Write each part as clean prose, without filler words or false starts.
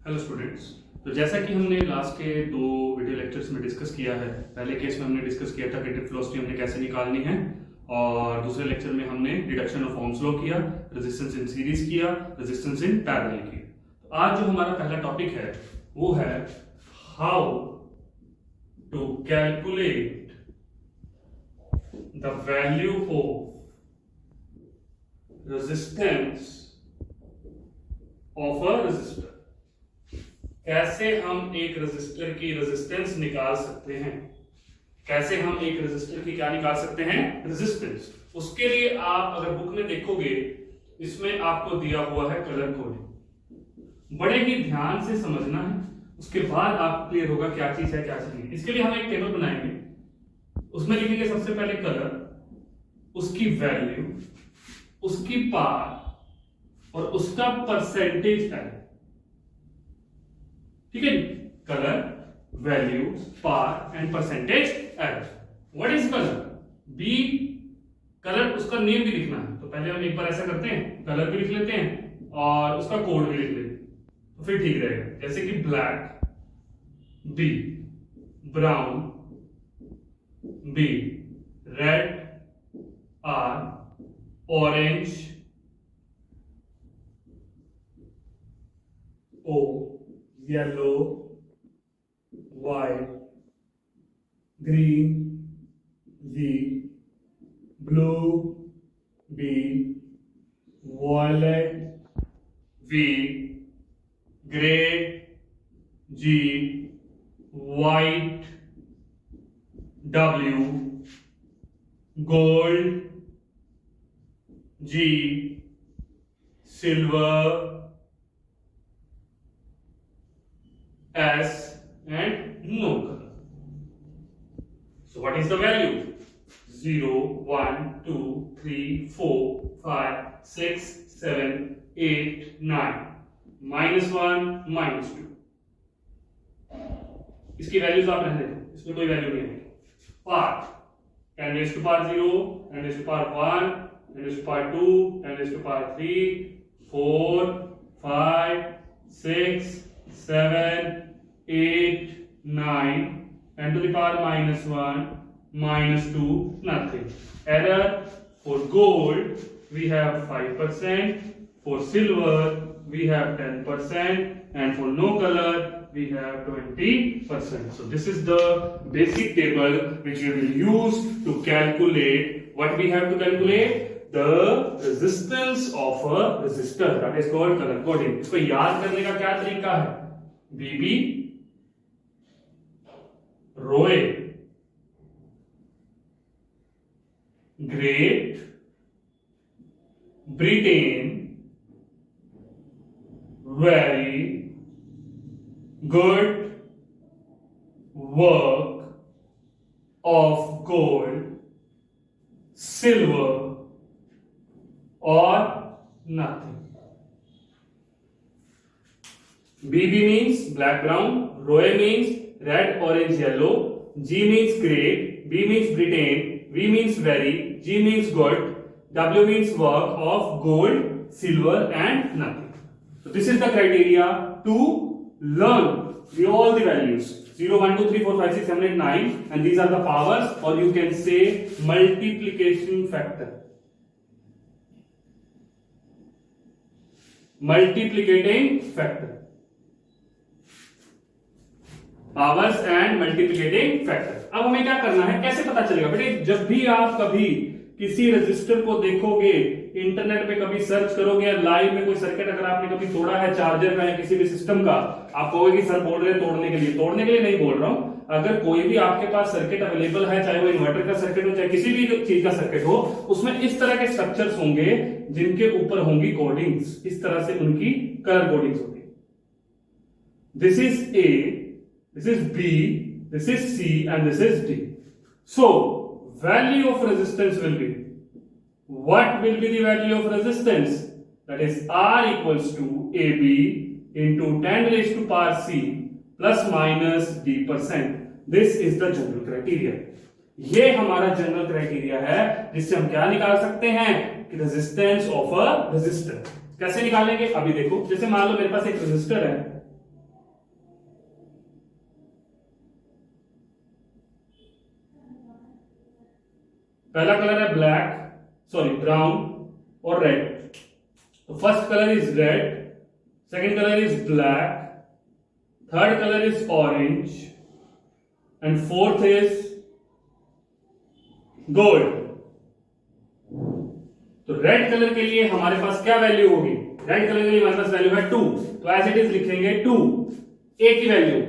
Hello students. तो जैसा कि हमने लास्ट के दो वीडियो लेक्चर्स में डिस्कस किया है, पहले केस में हमने डिस्कस किया था कि ड्रिफ्ट वेलोसिटी हमने कैसे निकालनी है, और दूसरे लेक्चर में हमने डिडक्शन ऑफ ओम्स लॉ किया, रेजिस्टेंस इन सीरीज किया, रेजिस्टेंस इन पैरेलल किया। तो आज जो हमारा पहला टॉपिक है वो है how to calculate the value of resistance of a resistor. कैसे हम एक रेजिस्टर की रेजिस्टेंस निकाल सकते हैं, कैसे हम एक रेजिस्टर की क्या निकाल सकते हैं, रेजिस्टेंस। उसके लिए आप अगर बुक में देखोगे, इसमें आपको दिया हुआ है कलर कोडिंग। बड़े ही ध्यान से समझना है, उसके बाद आप क्लियर होगा क्या चीज है क्या चीज नहीं। इसके लिए हम एक टेबल बनाएंगे, उसमें लिखेंगे सबसे पहले कलर, उसकी वैल्यू, उसकी पावर और उसका परसेंटेज एरर। ठीक है, colour, value, power and percentage error. What is colour? B colour, उसका नेम भी लिखना है। तो पहले हम एक बार ऐसा करते हैं, कलर भी लिख लेते हैं और उसका कोड भी लिख लेते हैं, तो फिर ठीक रहेगा। जैसे कि black, B brown, B red, R orange, O yellow, white, green, G blue, B violet, V grey, G white, W gold, G silver, S and no color. So what is the value? 0, 1, 2, 3, 4, 5, 6, 7, 8, 9. -1, -2. इसकी values आप रहने दो, इसमें कोई value नहीं है। Power 10 raised to power 0, 10 raised to power 1, 10 raised to power 2, 10 raised to power 3, 4, 5, 6, 7, 8, 9, 10 to the power -1, -2, nothing. Error for gold we have 5%, for silver we have 10%, and for no color we have 20%. So this is the basic table which we will use to calculate what we have to calculate, the resistance of a resistor. That is called color coding. इसको याद करने का क्या तरीका है? BB, रोए, Great Britain, very good work of gold, silver और nothing. BB means black brown, Roe means red orange yellow, G means great, B means Britain, V means very, G means good, W means work of gold, silver and nothing. So this is the criteria to learn all the values 0, 1, 2, 3, 4, 5, 6, 7, 8, 9, and these are the powers, or you can say multiplication factor. Multiplicating factor. Powers and multiplicating factor. अब हमें क्या करना है, कैसे पता चलेगा बेटे? जब भी आप कभी किसी रजिस्टर को देखोगे, इंटरनेट पे कभी सर्च करोगे या लाइव में कोई सर्किट अगर आपने कभी तोड़ा है चार्जर का या किसी भी सिस्टम का, आप कहोगे कि सर बोल रहे हैं तोड़ने के लिए। तोड़ने के लिए नहीं बोल रहा हूं, अगर कोई भी आपके पास सर्किट अवेलेबल है, चाहे वो इन्वर्टर का सर्किट हो चाहे किसी भी चीज का सर्किट हो, उसमें इस तरह के स्ट्रक्चर्स होंगे जिनके ऊपर होंगी कोडिंग्स, इस तरह से उनकी कलर कोडिंग्स होगी। This is a, this is B, this is C, and this is D. So value of resistance will be, what will be the value of resistance? That is R equals to AB into 10 raised to power C plus minus D%. This is the general criteria. ये हमारा general criteria है जिससे हम क्या निकाल सकते हैं कि रेजिस्टेंस ऑफ अ रेजिस्टर। कैसे निकालेंगे अभी देखो। जैसे मान लो मेरे पास एक रेजिस्टर है, पहला कलर है ब्राउन और रेड। तो first colour is red, second colour is black, third colour is orange and fourth is gold. तो रेड कलर के लिए हमारे पास क्या वैल्यू होगी? रेड कलर के लिए हमारे पास वैल्यू है 2, तो एज इट इज लिखेंगे 2, ए की वैल्यू।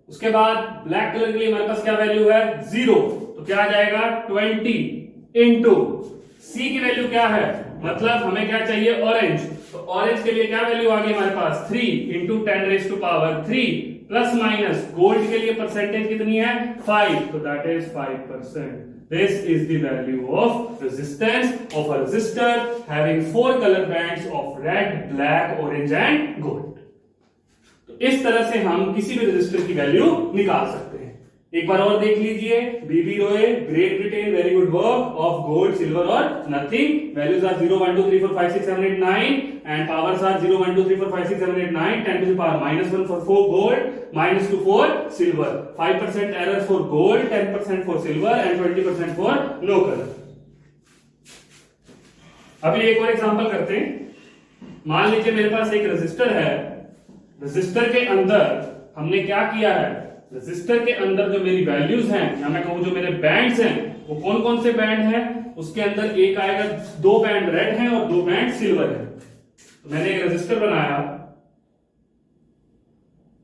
उसके बाद ब्लैक कलर के लिए हमारे पास क्या वैल्यू है? 0, तो क्या आ जाएगा? 20 इंटू सी की वैल्यू क्या है? मतलब हमें क्या चाहिए? ऑरेंज। तो ऑरेंज के लिए क्या वैल्यू आ गई हमारे पास? 3 इंटू 10⁻³ प्लस माइनस गोल्ड के लिए परसेंटेज कितनी है? 5, तो that is 5%। This is the value of resistance of a resistor having 4 color bands of red, black, orange and gold. तो इस तरह से हम किसी भी रेजिस्टर की वैल्यू निकाल सकते हैं। एक बार और देख लीजिए, B B Roy, Great Britain, very good work, of gold, silver और nothing. Values are 0 1 2 3 4 5 6 7 8 9 and powers are 0 1 2 3 4 5 6 7 8 9, 10 to the power -1 for 4 gold, -2 for silver, 5% error for gold, 10% for silver and 20% for no color। अभी एक और example करते हैं। मान लीजिए मेरे पास एक रेजिस्टर है, रेजिस्टर के अंदर हमने क्या किया है? रेजिस्टर के अंदर जो मेरी वैल्यूज हैं, या मैं कहूं जो मेरे बैंड्स हैं, वो कौन कौन से बैंड हैं? उसके अंदर एक आएगा, 2 बैंड रेड हैं और 2 बैंड सिल्वर है। तो मैंने एक रेजिस्टर बनाया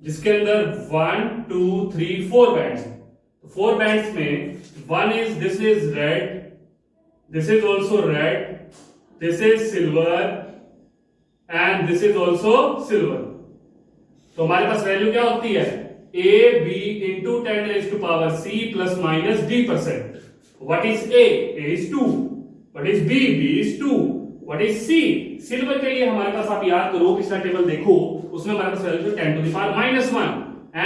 जिसके अंदर 1 2 3 4 बैंड्स हैं। तो 4 बैंड्स में this is red, this is also red, this is silver and this is also silver. तो हमारे पास वैल्यू क्या होती है? A B into 10⁻³ plus minus d%. What is A? A is 2. What is B? B is 2. What is C? Silver के लिए हमारे पास, आप याद करो, पिछला टेबल देखो, उसमें हमारे पास value 10 to the power -1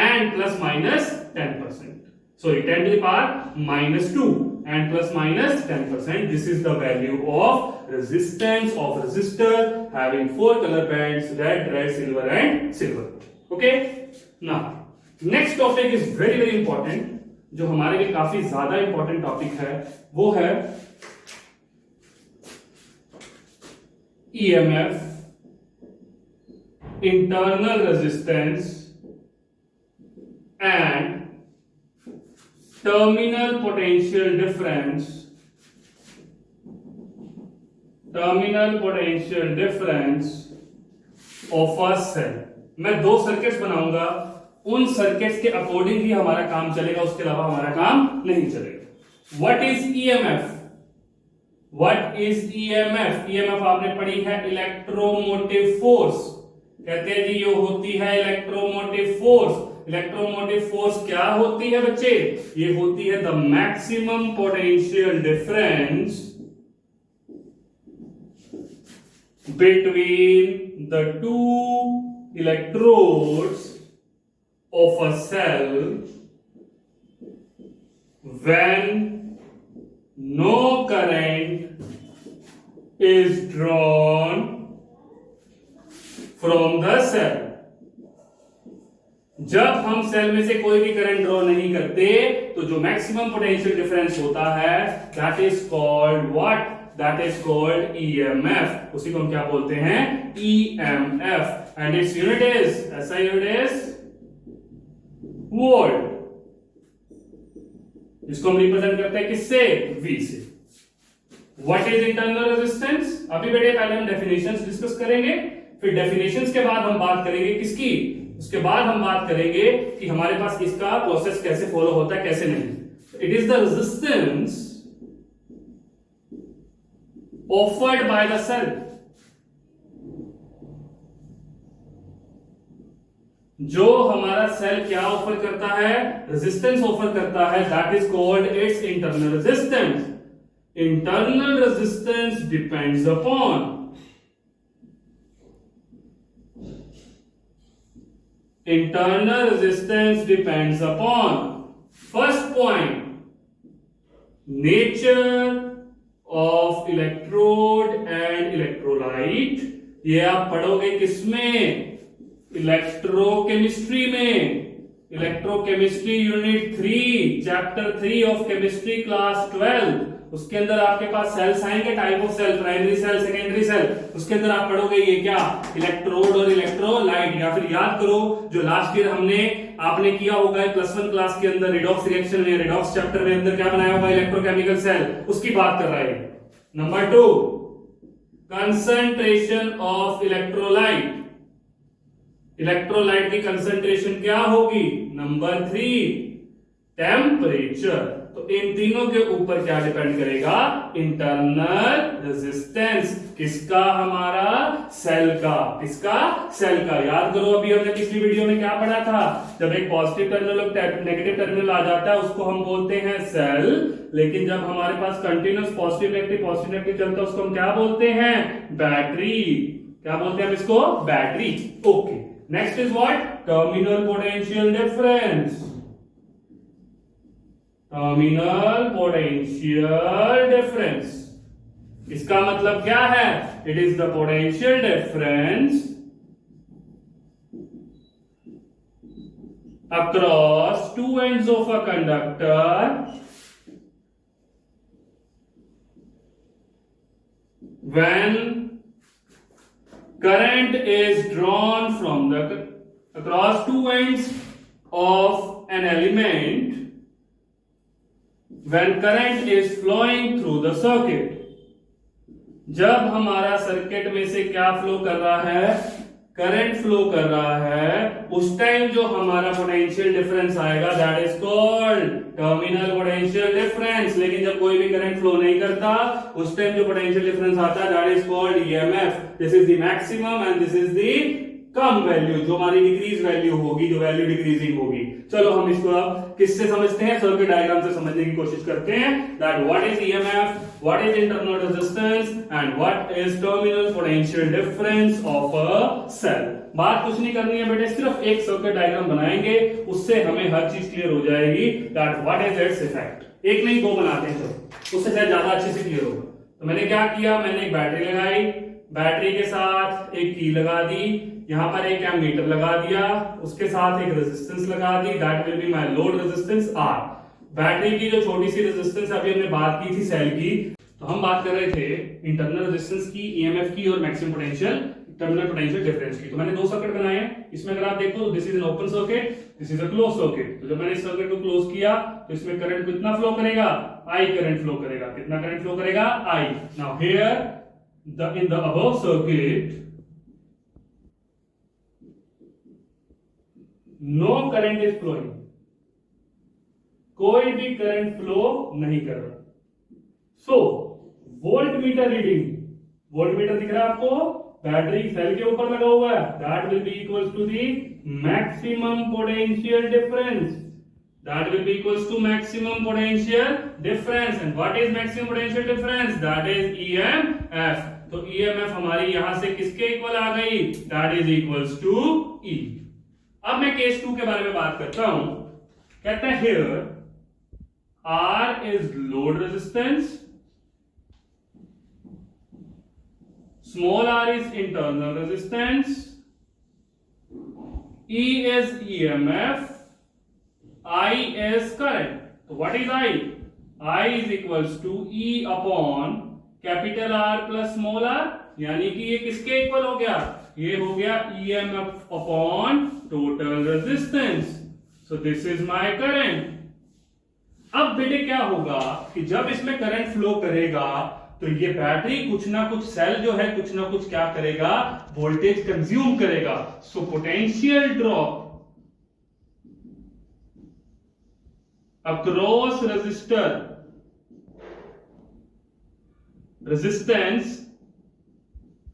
and plus minus 10%. Sorry, 10 to the power -2 and plus minus 10%. This is the value of resistance of resistor having 4 color bands: red, silver and silver. Okay? Now next topic is very very important, जो हमारे लिए काफी ज्यादा important topic है, वो है EMF, internal resistance and terminal potential difference of a cell. मैं 2 circuits बनाऊंगा, उन सर्किट्स के अकॉर्डिंग ही हमारा काम चलेगा, उसके अलावा हमारा काम नहीं चलेगा। What is EMF? What is EMF? EMF आपने पढ़ी है, इलेक्ट्रोमोटिव फोर्स। कहते हैं जी ये होती है इलेक्ट्रोमोटिव फोर्स। इलेक्ट्रोमोटिव फोर्स क्या होती है बच्चे? ये होती है the maximum potential difference between the 2 electrodes of a cell when no current is drawn from the cell। जब हम सेल में से कोई भी करंट ड्रॉ नहीं करते तो जो मैक्सिमम पोटेंशियल डिफरेंस होता है that is called what? That is called EMF. उसी को हम क्या बोलते हैं? EMF. And its unit is, ऐसा यूनिट इज वोल्ट, जिसको हम रिप्रेजेंट करते हैं किससे? V से। What is internal resistance? अभी बेटे पहले हम डेफिनेशंस डिस्कस करेंगे, फिर डेफिनेशंस के बाद हम बात करेंगे किसकी? उसके बाद हम बात करेंगे कि हमारे पास इसका प्रोसेस कैसे फॉलो होता है, कैसे नहीं। It is the resistance offered by the cell. जो हमारा सेल क्या ऑफर करता है? रेजिस्टेंस ऑफर करता है, that is called its internal resistance. Internal resistance depends upon first point, nature of electrode and electrolyte। ये आप पढ़ोगे किसमें? इलेक्ट्रोकेमिस्ट्री में। Electrochemistry unit 3 chapter 3 of chemistry class 12, उसके अंदर आपके पास सेल्स आएंगे, type of cell, primary cell, secondary cell, उसके अंदर आप पढ़ोगे ये क्या, इलेक्ट्रोड और इलेक्ट्रोलाइट। या फिर याद करो जो लास्ट ईयर आपने किया होगा +1 क्लास के अंदर रिडॉक्स रिएक्शन में, रिडॉक्स चैप्टर में अंदर क्या बनाया होगा, इलेक्ट्रोकेमिकल सेल, उसकी बात कर रहा है। Number 2, concentration of electrolyte. Electrolyte की कंसंट्रेशन क्या होगी। Number 3, temperature. तो इन तीनों के ऊपर क्या डिपेंड करेगा, इंटरनल रेजिस्टेंस। किसका, हमारा सेल का। किसका, सेल का। याद करो अभी हमने पिछली वीडियो में क्या पढ़ा था, जब एक पॉजिटिव टर्मिनल और नेगेटिव टर्मिनल आ जाता है उसको हम बोलते हैं सेल, लेकिन जब हमारे पास कंटिन्यूस पॉजिटिव नेगेटिव चलता है उसको हम क्या बोलते हैं, बैटरी। क्या बोलते हैं हम इसको, battery. Okay, next is what, terminal potential difference. Terminal potential difference, इसका मतलब क्या है, it is the potential difference across two ends of a conductor when current is drawn from the across two ends of an element when current is flowing through the circuit। जब हमारा circuit में से क्या flow कर रहा है, current flow कर रहा है, उस टाइम जो हमारा पोटेंशियल डिफरेंस आएगा that is called terminal potential difference. लेकिन जब कोई भी करंट फ्लो नहीं करता उस टाइम जो पोटेंशियल डिफरेंस आता है that is called EMF. This is the maximum and this is the come value, जो हमारी डिक्रीज वैल्यू होगी, जो वैल्यू डिक्रीजिंग होगी। चलो हम इसको अब किससे समझते हैं, सर्किट डायग्राम से समझने की कोशिश करते हैं। That what is EMF, what is internal resistance and what is terminal potential difference of a cell. बात कुछ नहीं करनी है बेटे, सिर्फ एक सर्किट डायग्राम बनाएंगे, उससे हमें हर चीज क्लियर हो जाएगी। That what is its effect. एक नहीं दो बनाते हैं, तो उससे शायद ज्यादा अच्छे से क्लियर होगा। तो मैंने क्या किया, मैंने एक बैटरी लगाई, बैटरी के साथ एक की लगा दी, यहां पर एक एमीटर लगा दिया, उसके साथ एक रेजिस्टेंस लगा दी, that will be my load resistance R. Battery की जो छोटी सी रेजिस्टेंस अभी हमने बात की थी सेल की, तो हम बात कर रहे थे इंटरनल रेजिस्टेंस की, ईएमएफ की और maximum potential terminal potential difference की। तो मैंने दो सर्किट बनाए हैं, इसमें अगर आप देखो this is an open circuit, this is a close circuit. तो जब मैंने इस सर्किट को क्लोज किया तो इसमें करंट कितना फ्लो करेगा, आई करंट फ्लो करेगा। कितना करंट फ्लो करेगा, I. Now here in the above circuit no current is flowing, कोई भी करंट फ्लो नहीं कर रहा। सो वोल्टमीटर रीडिंग, वोल्टमीटर दिख रहा है आपको, बैटरी सेल के ऊपर लगा हुआ है, that will be equals to the maximum potential difference. That will be equals to maximum potential difference. And what is maximum potential difference? That is EMF. तो EMF हमारी यहां से किसके इक्वल आ गई? That is equals to E. अब मैं case 2 के बारे में बात करता हूं। कहता है here R is load resistance, small r is internal resistance, E is EMF, I is current. So what is I? I is equals to E upon capital R plus small r, यानी कि ये किसके equal हो गया? ये हो गया EMF upon total resistance. So this is my current. अब बेटे क्या होगा कि जब इसमें करंट फ्लो करेगा तो ये बैटरी कुछ ना कुछ, सेल जो है कुछ ना कुछ क्या करेगा, वोल्टेज कंज्यूम करेगा। So potential drop across resistance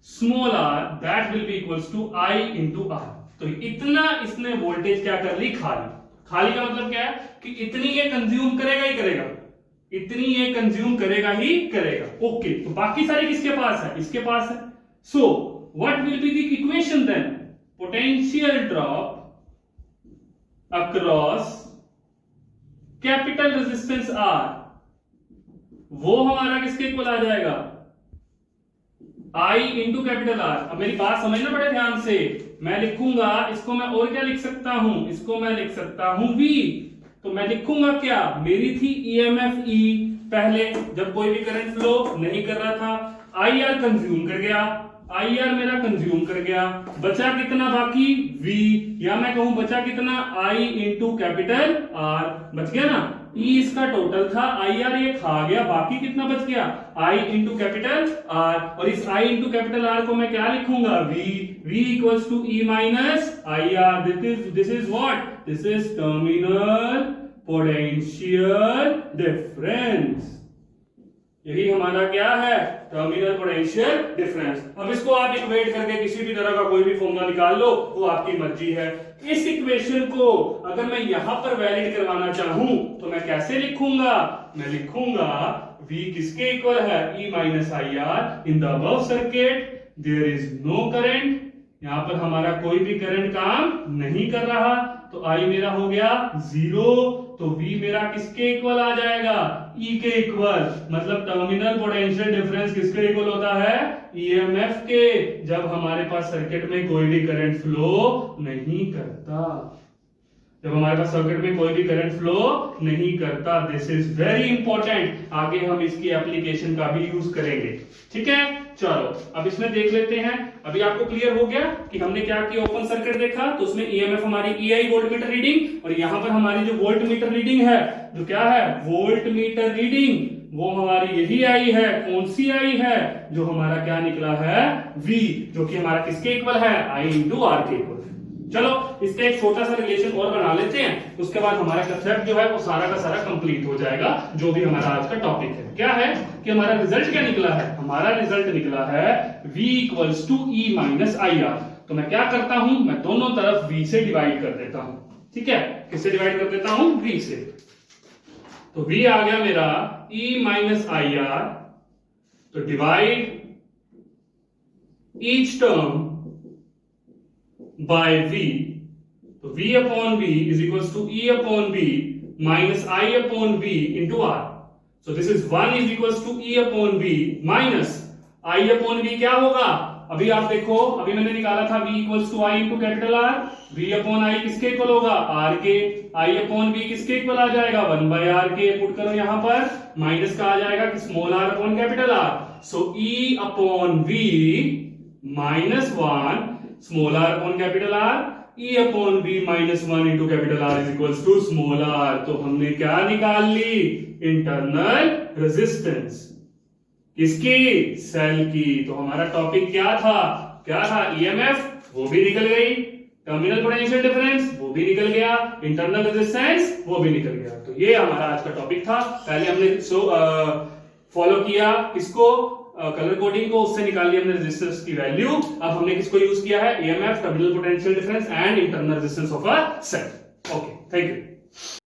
small r, that will be equals to I into R। तो इतना इसने वोल्टेज क्या कर ली, खाली। खाली का मतलब क्या है कि इतनी ये कंज्यूम करेगा ही करेगा, इतनी ये कंज्यूम करेगा ही करेगा। ओके, तो बाकी सारे किसके पास है, इसके पास है। So what will be the equation then, potential drop across capital resistance R, वो हमारा किसके इक्वल आ जाएगा, I इंटू कैपिटल R। अब मेरी बात समझना बड़े ध्यान से, मैं लिखूंगा इसको, मैं और क्या लिख सकता हूं, इसको मैं लिख सकता हूं V। तो मैं लिखूंगा क्या, मेरी थी EMF E, पहले जब कोई भी करंट फ्लो नहीं कर रहा था, IR कंज्यूम कर गया, IR मेरा कंज्यूम कर गया, बचा कितना बाकी V, या मैं कहूं बचा कितना I इंटू कैपिटल R, बच गया ना। E इसका टोटल था, IR ये खा गया, बाकी कितना बच गया I इंटू कैपिटल R, और इस I इंटू कैपिटल R को मैं क्या लिखूंगा V equals to E minus IR। This is what, this is terminal potential difference. यही हमारा क्या है, टर्मिनल पोटेंशियल डिफरेंस। अब इसको आप इक्वेट करके किसी भी तरह का कोई भी फॉर्मूला निकाल लो, वो आपकी मर्जी है। इस इक्वेशन को अगर मैं यहां पर वैलिड करवाना चाहूं तो मैं कैसे लिखूंगा, मैं लिखूंगा V किसके इक्वल है, E minus IR। In the above circuit there is no current, यहां पर हमारा कोई भी करंट काम नहीं कर रहा, तो I मेरा हो गया 0, तो V मेरा किसके इक्वल आ जाएगा, E के इक्वल। मतलब टर्मिनल पोटेंशियल डिफरेंस किसके इक्वल होता है, EMF के, जब हमारे पास सर्किट में कोई भी करंट फ्लो नहीं करता, जब हमारे पास सर्किट में कोई भी करंट फ्लो नहीं करता। दिस इज वेरी इंपॉर्टेंट, आगे हम इसकी एप्लीकेशन का भी यूज करेंगे। ठीक है, चलो अब इसमें देख लेते हैं। अभी आपको क्लियर हो गया कि हमने क्या किया, ओपन सर्किट देखा तो उसमें EMF हमारी EI वोल्ट मीटर रीडिंग, और यहां पर हमारी जो वोल्ट मीटर रीडिंग है, जो क्या है वोल्ट मीटर रीडिंग, वो हमारी यही आई है। कौन सी आई है, जो हमारा क्या निकला है V, जो कि हमारा किसके इक्वल है, I इंटू R के इक्वल। चलो इसका एक छोटा सा रिलेशन और बना लेते हैं, उसके बाद हमारा कंसेप्ट जो है वो सारा का सारा कंप्लीट हो जाएगा, जो भी हमारा आज का टॉपिक है। क्या है कि हमारा रिजल्ट क्या निकला है, हमारा रिजल्ट निकला है V equals to E minus IR। तो मैं क्या करता हूं, मैं दोनों तरफ V से डिवाइड कर देता हूं। ठीक है, किससे डिवाइड कर देता हूं, V से। तो V आ गया मेरा E माइनस IR, तो divide each term by V, तो V upon V is equals to E upon V minus I upon V into R. So this is 1 is equals to E upon V minus I upon V क्या होगा, अभी आप देखो, अभी मैंने निकाला था V equals to I into capital R, V upon I किसके इक्वल होगा, R के, I upon V किसके इक्वल आ जाएगा, 1 by R के, पुट करो यहां पर, माइनस का आ जाएगा कि small r upon capital R। So E upon V minus 1 small r upon capital R, E upon V minus 1 into capital R is equals to small r। तो हमने क्या निकाल ली, इंटरनल रेजिस्टेंस, किसकी, सेल की। तो हमारा टॉपिक क्या था, EMF, वो भी निकल गई, टर्मिनल पोटेंशियल डिफरेंस वो भी निकल गया, इंटरनल रेजिस्टेंस वो भी निकल गया। तो ये हमारा आज का टॉपिक था। पहले हमने फॉलो किया किसको, कलर कोडिंग को, उससे निकाल लिया हमने रेजिस्टेंस की वैल्यू। अब हमने किसको यूज किया है, EMF, terminal potential difference and internal resistance of a cell. Okay, thank you.